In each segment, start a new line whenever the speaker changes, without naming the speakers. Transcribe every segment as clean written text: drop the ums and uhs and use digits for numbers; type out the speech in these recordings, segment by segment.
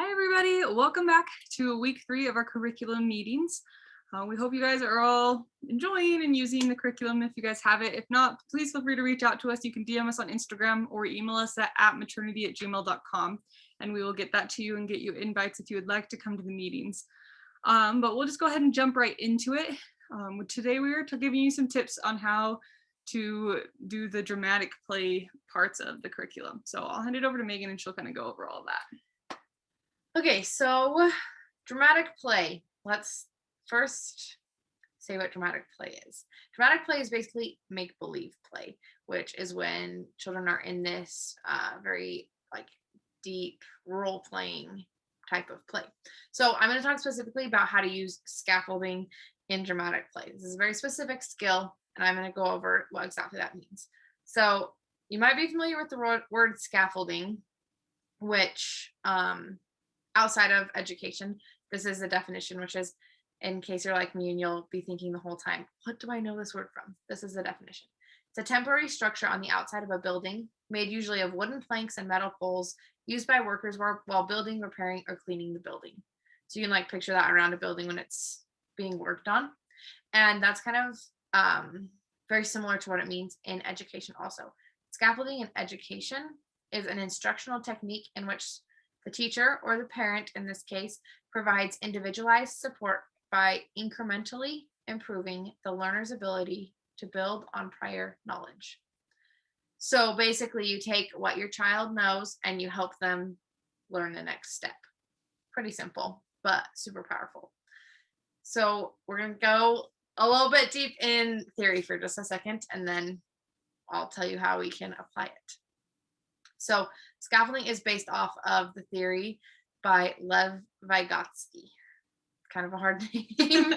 Hi everybody, welcome back to week 3 of our curriculum meetings. We hope you guys are all enjoying and using the curriculum if you guys have it. If not, please feel free to reach out to us. You can DM us on Instagram or email us at matrunity@gmail.com and we will get that to you and get you invites if you would like to come to the meetings. But we'll just go ahead and jump right into it. Today we are giving you some tips on how to do the dramatic play parts of the curriculum. So I'll hand it over to Megan and she'll kind of go over all of that.
Okay, so dramatic play. Let's first say what dramatic play is. Dramatic play is basically make-believe play, which is when children are in this very deep role-playing type of play. So I'm going to talk specifically about how to use scaffolding in dramatic play. This is a very specific skill, and I'm going to go over what exactly that means. So you might be familiar with the word scaffolding, which outside of education, this is the definition, which is, in case you're like me and you'll be thinking the whole time, what do I know this word from? This is the definition. It's a temporary structure on the outside of a building, made usually of wooden planks and metal poles, used by workers while building, repairing, or cleaning the building. So you can picture that around a building when it's being worked on. And that's kind of very similar to what it means in education also. Scaffolding in education is an instructional technique in which the teacher, or the parent in this case, provides individualized support by incrementally improving the learner's ability to build on prior knowledge. So basically, you take what your child knows and you help them learn the next step. Pretty simple, but super powerful. So we're going to go a little bit deep in theory for just a second, and then I'll tell you how we can apply it. So scaffolding is based off of the theory by Lev Vygotsky. Kind of a hard name,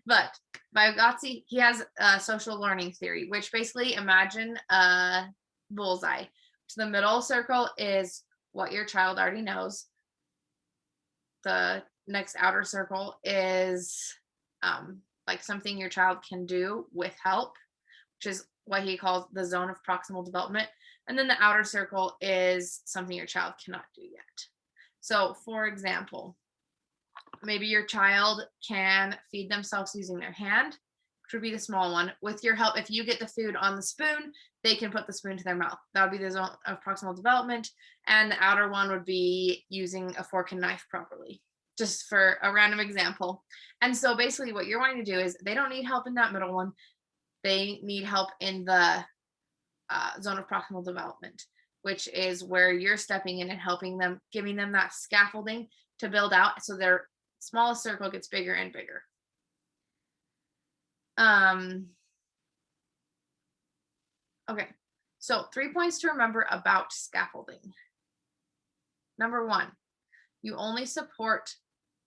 but Vygotsky, he has a social learning theory, which basically imagine a bullseye. So the middle circle is what your child already knows. The next outer circle is something your child can do with help, which is what he calls the zone of proximal development. And then the outer circle is something your child cannot do yet. So for example, maybe your child can feed themselves using their hand, which would be the small one. With your help, if you get the food on the spoon, they can put the spoon to their mouth. That would be the zone of proximal development. And the outer one would be using a fork and knife properly, just for a random example. And so basically what you're wanting to do is they don't need help in that middle one. They need help in the zone of proximal development, which is where you're stepping in and helping them, giving them that scaffolding to build out so their smallest circle gets bigger and bigger. Okay, so 3 points to remember about scaffolding. Number 1, you only support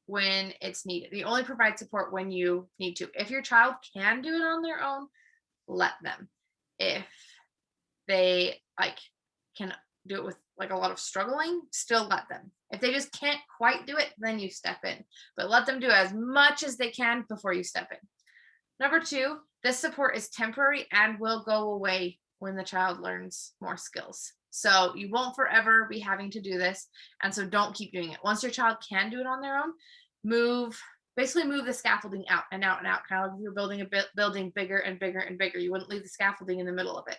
when it's needed. You only provide support when you need to. If your child can do it on their own, let them. If they can do it with a lot of struggling, still let them. If they just can't quite do it, then you step in, but let them do as much as they can before you step in. Number 2, this support is temporary and will go away when the child learns more skills. So you won't forever be having to do this, and so don't keep doing it. Once your child can do it on their own, basically move the scaffolding out and out and out, kind of like you're building a building bigger and bigger and bigger. You wouldn't leave the scaffolding in the middle of it.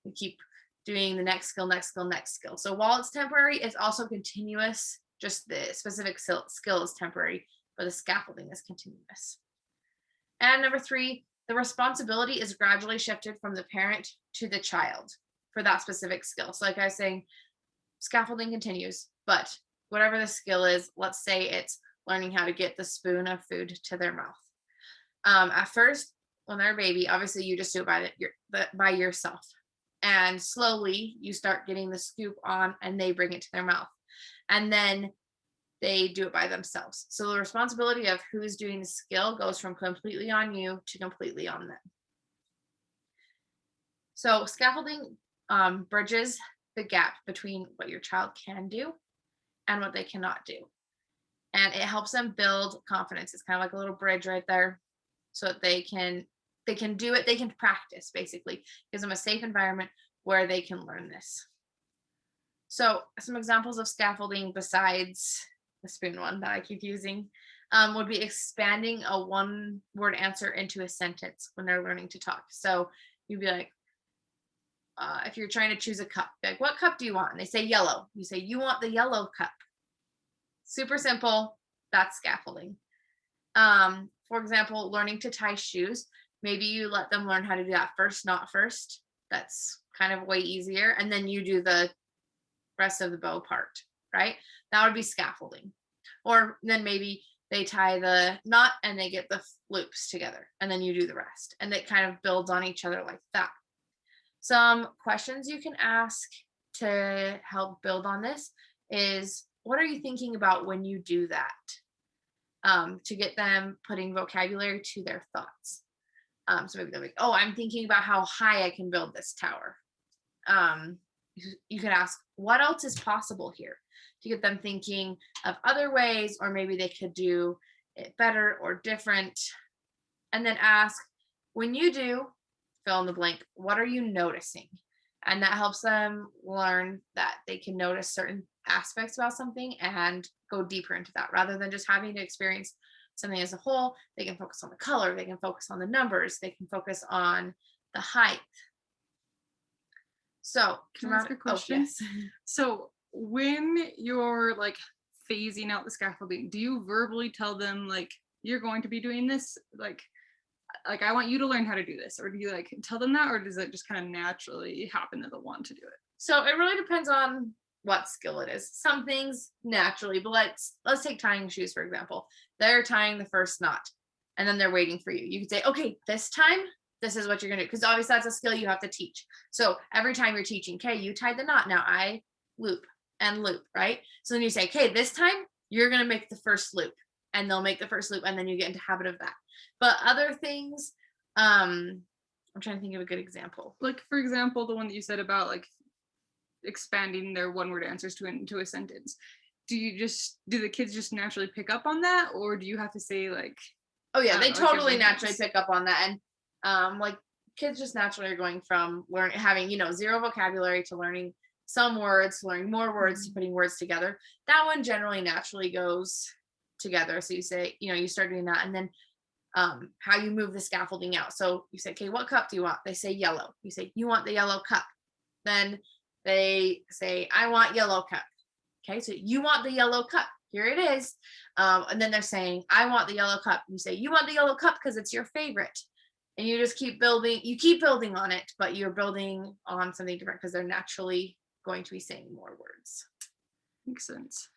You keep doing the next skill, next skill, next skill. So while it's temporary, it's also continuous. Just the specific skill is temporary, but the scaffolding is continuous. And number 3, the responsibility is gradually shifted from the parent to the child for that specific skill. So like I was saying, scaffolding continues, but whatever the skill is, let's say it's learning how to get the spoon of food to their mouth. At first, when they're a baby, obviously you just do it by yourself. And slowly you start getting the scoop on and they bring it to their mouth. And then they do it by themselves. So the responsibility of who's doing the skill goes from completely on you to completely on them. So scaffolding bridges the gap between what your child can do and what they cannot do. And it helps them build confidence. It's kind of like a little bridge right there so that they can do it. They can practice, basically. Gives them a safe environment where they can learn this. So some examples of scaffolding besides the spoon one that I keep using, would be expanding a one-word answer into a sentence when they're learning to talk. So you'd be like, if you're trying to choose a cup, like, what cup do you want? And they say yellow. You say, you want the yellow cup. Super simple. That's scaffolding. For example, learning to tie shoes. Maybe you let them learn how to do that first, not first. That's kind of way easier. And then you do the rest of the bow part, right? That would be scaffolding. Or then maybe they tie the knot and they get the loops together, and then you do the rest. And it kind of builds on each other like that. Some questions you can ask to help build on this is, what are you thinking about when you do that? To get them putting vocabulary to their thoughts. So maybe they're like, oh, I'm thinking about how high I can build this tower. You can ask, what else is possible here? To get them thinking of other ways, or maybe they could do it better or different. And then ask, when you do, fill in the blank, what are you noticing? And that helps them learn that they can notice certain aspects about something and go deeper into that, rather than just having to experience something as a whole. They can focus on the color, they can focus on the numbers, they can focus on the height. So
can I ask a question?
Yes.
So when you're like phasing out the scaffolding, do you verbally tell them like, you're going to be doing this, like I want you to learn how to do this, or do you like tell them that, or does it just kind of naturally happen that they'll want to do it?
So it really depends on what skill it is. Some things naturally, but let's take tying shoes, for example. They're tying the first knot and then they're waiting for you. You could say, okay, this time, this is what you're gonna do. Because obviously that's a skill you have to teach. So every time you're teaching, okay, you tied the knot. Now I loop and loop, right? So then you say, okay, this time you're gonna make the first loop, and they'll make the first loop, and then you get into habit of that. But other things, I'm trying to think of a good example.
Like, for example, the one that you said about like expanding their one word answers into a sentence. Do the kids just naturally pick up on that, or do you have to say like,
oh yeah, they totally
like
naturally pick up on that. And like kids just naturally are going from having zero vocabulary to learning some words, to learning more words, to putting words together. That one generally naturally goes together. So you say, you start doing that, and then how you move the scaffolding out. So you say, okay, what cup do you want? They say yellow. You say, you want the yellow cup. Then they say, I want yellow cup. Okay, so you want the yellow cup. Here it is. And then they're saying, I want the yellow cup. You say, you want the yellow cup because it's your favorite. And you just keep building. You keep building on it, but you're building on something different because they're naturally going to be saying more words.
Makes sense.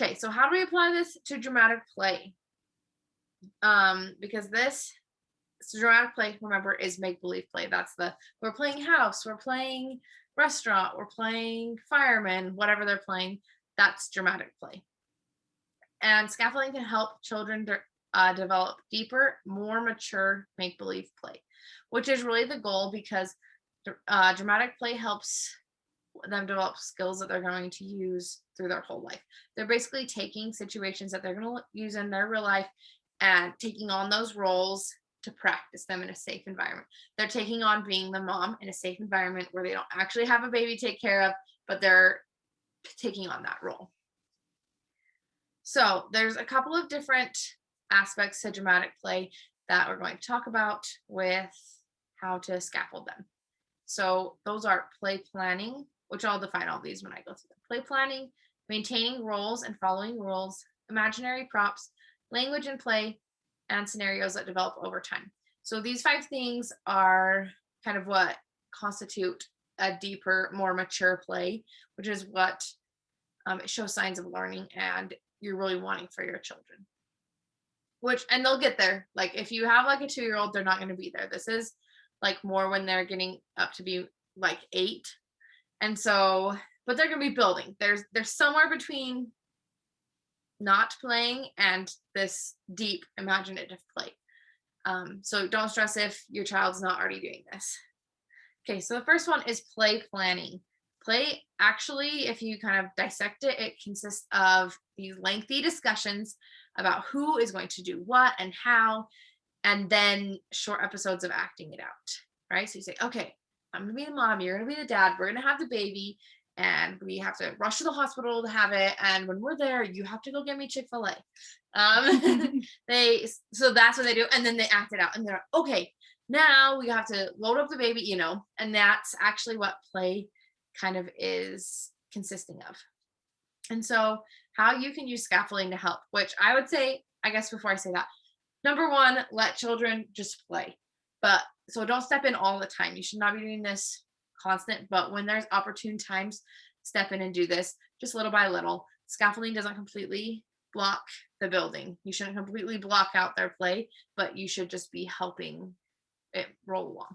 Okay, so how do we apply this to dramatic play? Because this dramatic play, remember, is make-believe play. We're playing house, we're playing restaurant, we're playing fireman, whatever they're playing, that's dramatic play. And scaffolding can help children develop deeper, more mature make-believe play, which is really the goal, because dramatic play helps them develop skills that they're going to use through their whole life. They're basically taking situations that they're going to use in their real life and taking on those roles to practice them in a safe environment. They're taking on being the mom in a safe environment where they don't actually have a baby to take care of, but they're taking on that role. So there's a couple of different aspects to dramatic play that we're going to talk about with how to scaffold them. So those are play planning, which I'll define all these when I go through them. Play planning, maintaining roles and following rules, imaginary props, language and play, and scenarios that develop over time. So these 5 things are kind of what constitute a deeper, more mature play, which is what it shows signs of learning and you're really wanting for your children. And they'll get there. Like if you have like a 2-year-old, they're not going to be there. This is like more when they're getting up to be like 8. And so, but they're going to be building. There's somewhere between not playing and this deep imaginative play. So don't stress if your child's not already doing this. Okay, so the first one is play planning. Play, actually, if you kind of dissect it, it consists of these lengthy discussions about who is going to do what and how, and then short episodes of acting it out, right? So you say, okay, I'm gonna be the mom, you're gonna be the dad, we're gonna have the baby, and we have to rush to the hospital to have it. And when we're there, you have to go get me Chick-fil-A. So that's what they do. And then they act it out and they're like, okay, now we have to load up the baby, and that's actually what play kind of is consisting of. And so how you can use scaffolding to help, which I would say, I guess before I say that, number one, let children just play. But so don't step in all the time. You should not be doing this constant, but when there's opportune times, step in and do this just little by little. Scaffolding doesn't completely block the building. You shouldn't completely block out their play, but you should just be helping it roll along.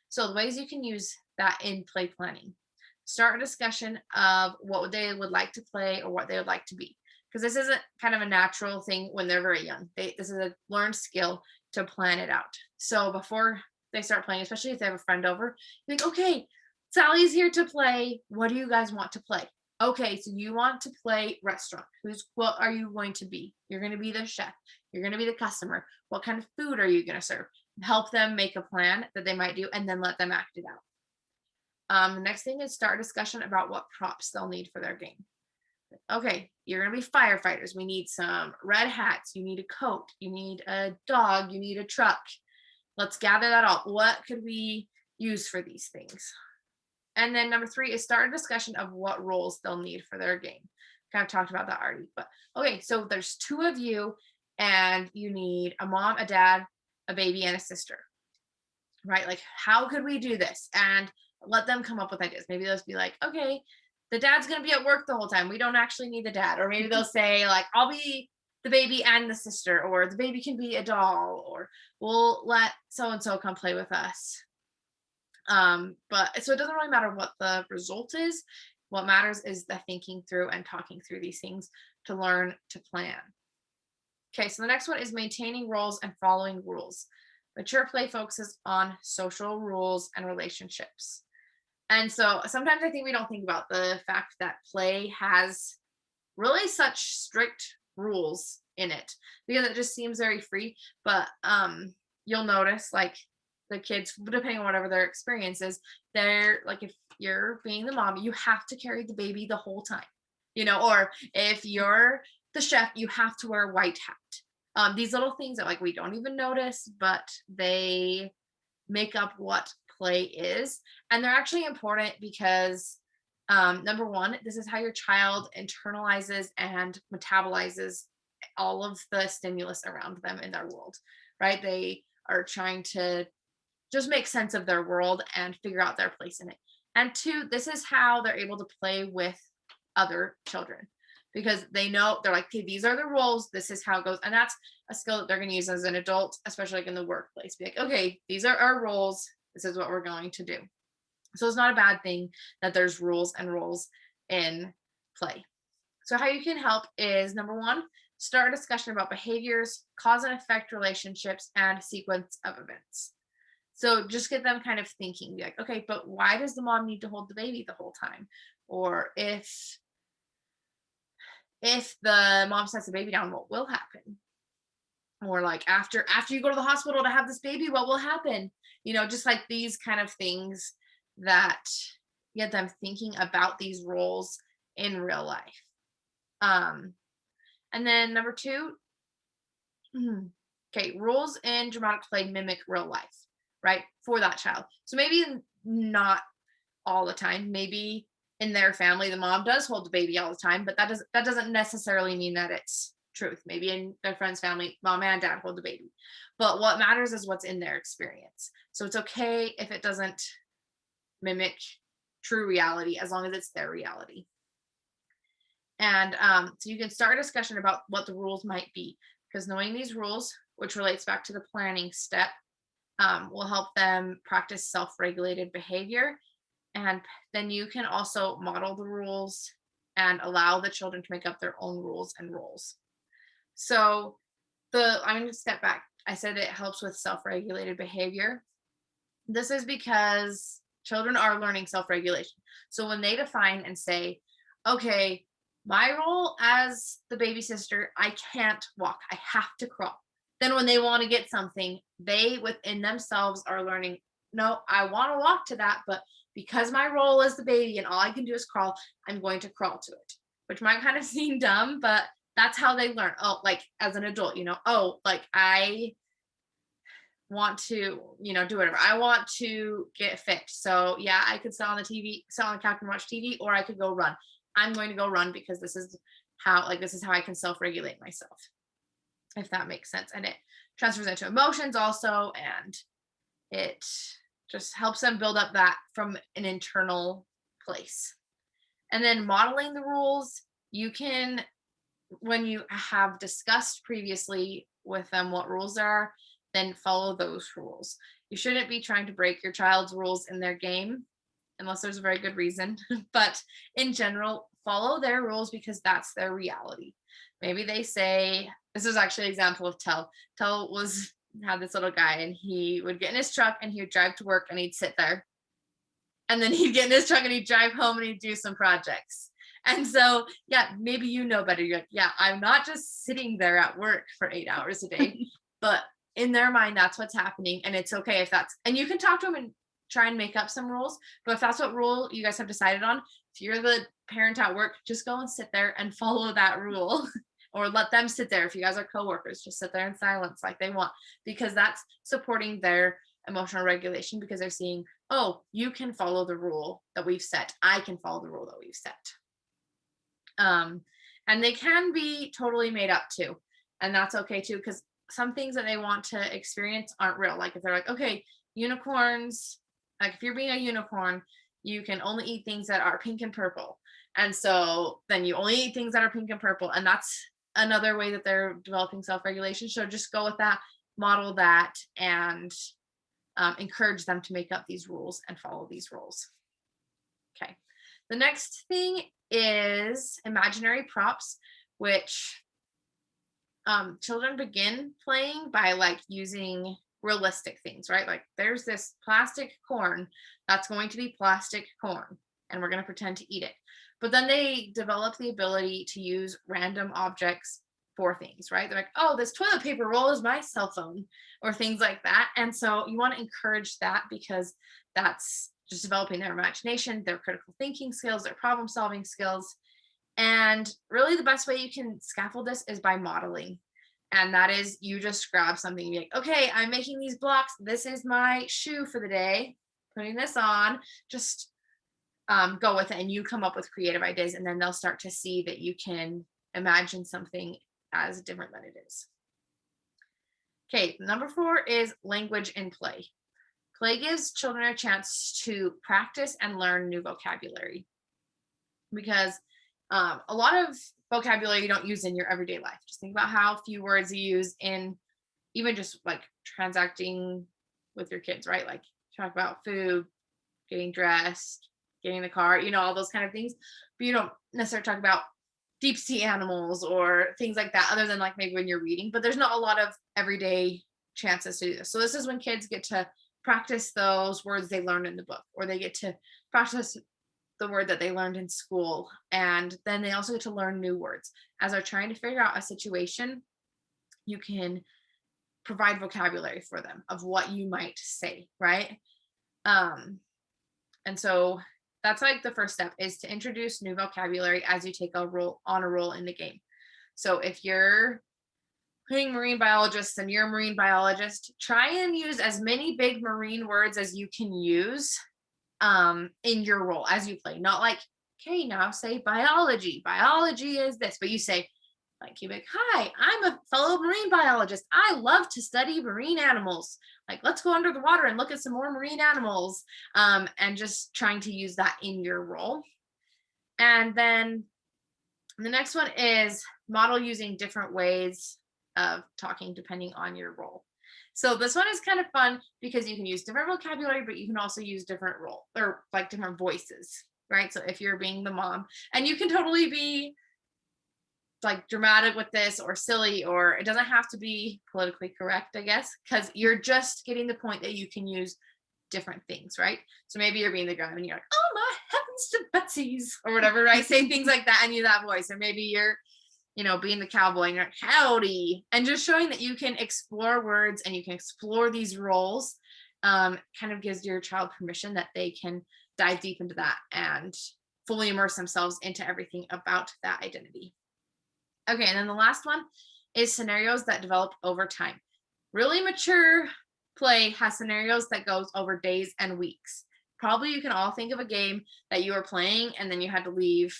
So the ways you can use that in play planning: start a discussion of what they would like to play or what they would like to be, because this isn't kind of a natural thing when they're very young. This is a learned skill to plan it out. So before they start playing, especially if they have a friend over, you're like, okay, Sally's here to play. What do you guys want to play? Okay, so you want to play restaurant. What are you going to be? You're going to be the chef. You're going to be the customer. What kind of food are you going to serve? Help them make a plan that they might do, and then let them act it out. The next thing is start a discussion about what props they'll need for their game. Okay, you're going to be firefighters. We need some red hats. You need a coat. You need a dog. You need a truck. Let's gather that all. What could we use for these things? And then number 3 is start a discussion of what roles they'll need for their game. Kind of talked about that already, but okay, so there's 2 of you and you need a mom, a dad, a baby, and a sister, right? Like, how could we do this? And let them come up with ideas. Maybe they'll be like, okay, the dad's going to be at work the whole time. We don't actually need the dad. Or maybe they'll say like, I'll be the baby and the sister, or the baby can be a doll, or we'll let so-and-so come play with us. But so it doesn't really matter what the result is. What matters is the thinking through and talking through these things to learn to plan. Okay, so the next one is maintaining roles and following rules. Mature play focuses on social rules and relationships. And so sometimes I think we don't think about the fact that play has really such strict rules in it, because it just seems very free. But you'll notice, like, the kids, depending on whatever their experience is, they're like, if you're being the mom, you have to carry the baby the whole time, or if you're the chef, you have to wear a white hat. These little things that, like, we don't even notice, but they make up what play is. And they're actually important because number one, this is how your child internalizes and metabolizes all of the stimulus around them in their world, right? They are trying to just make sense of their world and figure out their place in it. And 2, this is how they're able to play with other children, because they know, they're like, okay, these are the roles, this is how it goes. And that's a skill that they're going to use as an adult, especially like in the workplace. Be like, okay, these are our roles, this is what we're going to do. So it's not a bad thing that there's rules and roles in play. So how you can help is, number 1, start a discussion about behaviors, cause and effect relationships, and sequence of events. So just get them kind of thinking, be like, okay, but why does the mom need to hold the baby the whole time? Or if the mom sets the baby down, what will happen? Or like, after you go to the hospital to have this baby, what will happen? Just like these kind of things that get them thinking about these roles in real life. And then number 2, okay, rules in dramatic play mimic real life, right? For that child. So maybe not all the time. Maybe in their family, the mom does hold the baby all the time, but that doesn't necessarily mean that it's truth. Maybe in their friend's family, mom and dad hold the baby. But what matters is what's in their experience. So it's okay if it doesn't mimic true reality, as long as it's their reality. And so you can start a discussion about what the rules might be, because knowing these rules, which relates back to the planning step, will help them practice self-regulated behavior. And then you can also model the rules and allow the children to make up their own rules and roles. So I'm going to step back. I said it helps with self-regulated behavior. This is because children are learning self-regulation. So when they define and say, okay, my role as the baby sister, I can't walk, I have to crawl. Then when they want to get something, they within themselves are learning, no, I want to walk to that, but because my role is the baby and all I can do is crawl, I'm going to crawl to it, which might kind of seem dumb, but that's how they learn. Oh, like as an adult, oh, like I want to, do whatever. I want to get fit. So yeah, I could sit on the couch and watch TV, or I could go run. I'm going to go run because this is how I can self-regulate myself, if that makes sense. And it transfers into emotions also, and it just helps them build up that from an internal place. And then modeling the rules, you can, when you have discussed previously with them what rules there are, then follow those rules. You shouldn't be trying to break your child's rules in their game unless there's a very good reason. But in general, follow their rules because that's their reality. Maybe they say, this is actually an example of Tell. Tell had this little guy, and he would get in his truck and he would drive to work and he'd sit there. And then he'd get in his truck and he'd drive home and he'd do some projects. And so, yeah, maybe better. You're like, yeah, I'm not just sitting there at work for 8 hours a day, but in their mind, that's what's happening. And it's okay if and you can talk to them and try and make up some rules. But if that's what rule you guys have decided on, if you're the parent at work, just go and sit there and follow that rule. Or let them sit there. If you guys are coworkers, just sit there in silence like they want, because that's supporting their emotional regulation, because they're seeing, oh, you can follow the rule that we've set. I can follow the rule that we've set. And they can be totally made up too. And that's okay too, because some things that they want to experience aren't real. Like if they're like, okay, unicorns, like if you're being a unicorn, you can only eat things that are pink and purple. And so then you only eat things that are pink and purple. And that's another way that they're developing self-regulation. So just go with that, model that, and encourage them to make up these rules and follow these rules. Okay. The next thing is imaginary props, which children begin playing by like using realistic things, right? Like there's this plastic corn that's going to be plastic corn, and we're going to pretend to eat it. But then they develop the ability to use random objects for things, right? They're like, oh, this toilet paper roll is my cell phone, or things like that. And so you want to encourage that, because that's just developing their imagination, their critical thinking skills, their problem solving skills. And really the best way you can scaffold this is by modeling. And that is, you just grab something and be like, okay, I'm making these blocks. This is my shoe for the day. Putting this on, just go with it, and you come up with creative ideas, and then they'll start to see that you can imagine something as different than it is. Okay, number 4 is language in play. Play gives children a chance to practice and learn new vocabulary, because a lot of vocabulary you don't use in your everyday life. Just think about how few words you use in even just like transacting with your kids, right? Like talk about food, getting dressed, getting in the car, all those kind of things. But you don't necessarily talk about deep sea animals or things like that, other than like maybe when you're reading. But there's not a lot of everyday chances to do this. So this is when kids get to practice those words they learned in the book, or they get to practice the word that they learned in school. And then they also get to learn new words. As they're trying to figure out a situation, you can provide vocabulary for them of what you might say, right? And so that's like the first step, is to introduce new vocabulary as you take a role in the game. So if you're playing marine biologists and you're a marine biologist, try and use as many big marine words as you can use in your role as you play. Not like, okay, now say biology. Biology is this, but you say, like, you're like, hi, I'm a fellow marine biologist. I love to study marine animals. Like, let's go under the water and look at some more marine animals. And just trying to use that in your role. And then the next one is model using different ways of talking depending on your role. So this one is kind of fun because you can use different vocabulary, but you can also use different role, or like different voices, right? So if you're being the mom, and you can totally be like dramatic with this, or silly, or it doesn't have to be politically correct, I guess, because you're just getting the point that you can use different things, right? So maybe you're being the guy and you're like, oh my heavens to Betsy's, or whatever, right? Say things like that and use that voice. Or maybe you're, being the cowboy and you're like, howdy, and just showing that you can explore words and you can explore these roles kind of gives your child permission that they can dive deep into that and fully immerse themselves into everything about that identity. Okay, and then the last one is scenarios that develop over time. Really mature play has scenarios that goes over days and weeks. Probably you can all think of a game that you were playing and then you had to leave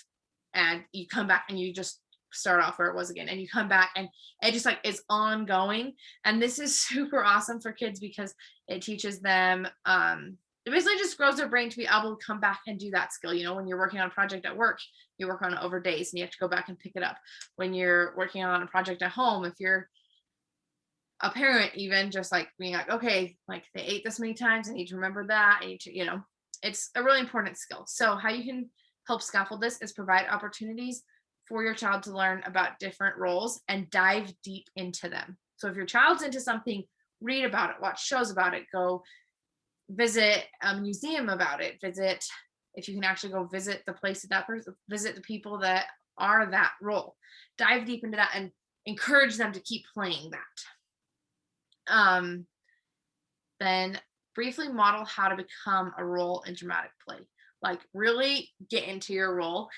and you come back and you just start off where it was again and you come back and it just like is ongoing. And this is super awesome for kids because it teaches them it basically just grows their brain to be able to come back and do that skill. You know, when you're working on a project at work, you work on it over days and you have to go back and pick it up. When you're working on a project at home, if you're a parent, even just like being like, okay, like they ate this many times, I need to remember that. I need to, you know, it's a really important skill. So how you can help scaffold this is provide opportunities for your child to learn about different roles and dive deep into them. So if your child's into something, read about it, watch shows about it, go visit a museum about it, visit, if you can actually go visit the place that person, visit the people that are that role, dive deep into that and encourage them to keep playing that. Then briefly model how to become a role in dramatic play. Like really get into your role,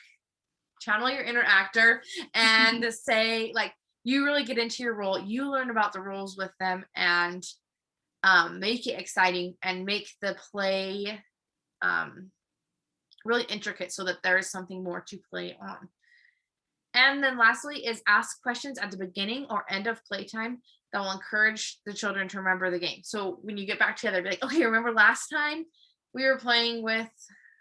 channel your inner actor and say like, you really get into your role, you learn about the rules with them and make it exciting and make the play really intricate so that there is something more to play on. And then lastly is ask questions at the beginning or end of playtime that will encourage the children to remember the game. So when you get back together, be like, okay, remember last time we were playing with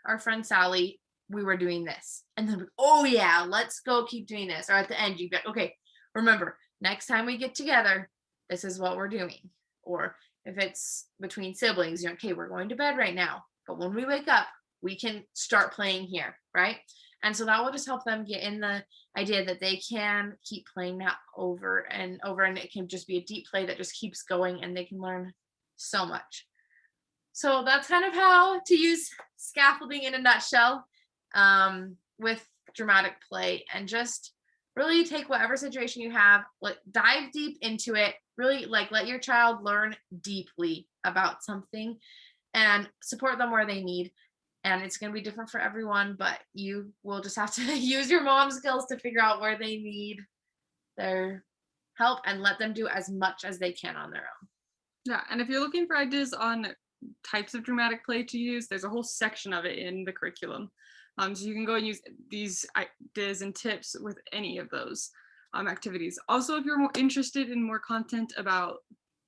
our friend Sally, we were doing this. And then, oh yeah, let's go keep doing this. Or at the end, you'd be like, okay, remember, next time we get together, this is what we're doing. Or if it's between siblings, you're okay, we're going to bed right now. But when we wake up, we can start playing here, right? And so that will just help them get in the idea that they can keep playing that over and over, and it can just be a deep play that just keeps going and they can learn so much. So that's kind of how to use scaffolding in a nutshell with dramatic play, and just really take whatever situation you have, like dive deep into it, really like let your child learn deeply about something and support them where they need. And it's going to be different for everyone, but you will just have to use your mom skills to figure out where they need their help and let them do as much as they can on their own.
Yeah, and if you're looking for ideas on types of dramatic play to use, there's a whole section of it in the curriculum. So you can go and use these ideas and tips with any of those activities. Also, if you're more interested in more content about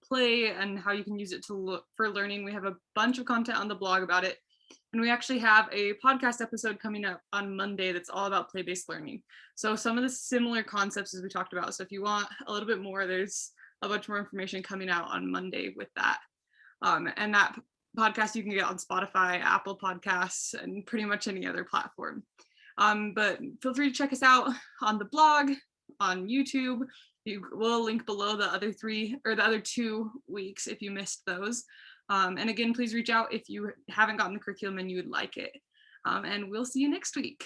play and how you can use it to look for learning, we have a bunch of content on the blog about it. And we actually have a podcast episode coming up on Monday that's all about play-based learning. So some of the similar concepts as we talked about. So if you want a little bit more, there's a bunch more information coming out on Monday with that. And that podcast you can get on Spotify, Apple Podcasts, and pretty much any other platform. But feel free to check us out on the blog, on YouTube. We'll link below the other 2 weeks if you missed those. And again, please reach out if you haven't gotten the curriculum and you would like it. And we'll see you next week.